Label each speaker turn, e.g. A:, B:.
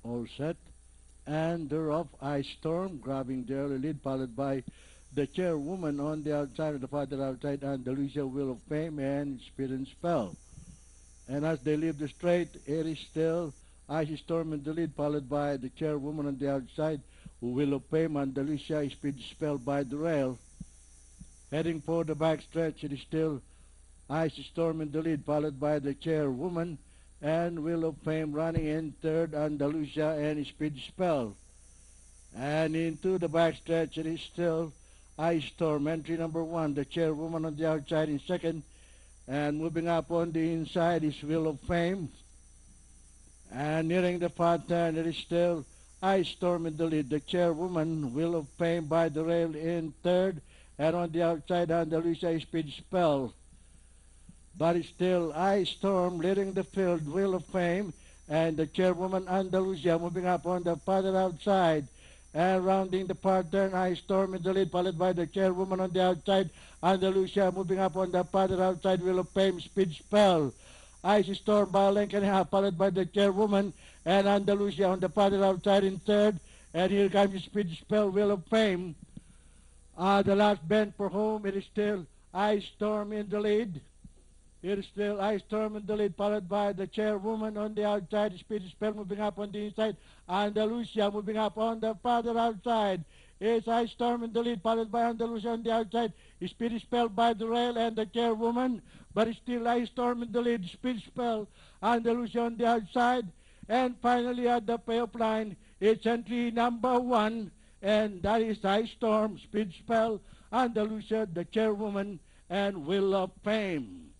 A: All set. And they're off. Ice Storm grabbing the early lead, followed by the chairwoman on the outside, of the father outside, Andalusia Wheel of Fame and Speed and Spell. And as they leave the straight, it is still Ice Storm in the lead, followed by the chairwoman on the outside, Wheel of Fame, Andalusia, Speed Spell by the rail. Heading for the backstretch, it is still Ice Storm in the lead, followed by the chairwoman and Wheel of Fame running in third, Andalusia and Speed Spell. And into the backstretch, it is still Ice Storm, entry number one, the chairwoman on the outside in second. And moving up on the inside is Wheel of Fame. And nearing the far turn, it is still Ice Storm in the lead. The chairwoman, Wheel of Fame by the rail in third. And on the outside, Andalusia Speed Spell. But it's still Ice Storm leading the field, Wheel of Fame. And the chairwoman, Andalusia, moving up on the farther outside. And rounding the far turn, Ice Storm in the lead, followed by the chairwoman on the outside, Andalusia moving up on the farther outside, Wheel of Fame, Speed Spell. Ice Storm by a length and a half, followed by the chairwoman and Andalusia on the farther outside in third. And here comes Speed Spell, Wheel of Fame. The last bend for home, it is still Ice Storm in the lead. It is still Ice Storm in the lead, followed by the chairwoman on the outside, Speed Spell moving up on the inside, Andalusia moving up on the farther outside. It's Ice Storm in the lead, followed by Andalusia on the outside, Speed Spell by the rail and the chairwoman, but it's still Ice Storm in the lead, Speed Spell, Andalusia on the outside, and finally at the payoff line, it's entry number one, and that is Ice Storm, Speed Spell, Andalusia, the chairwoman, and Wheel of Fame.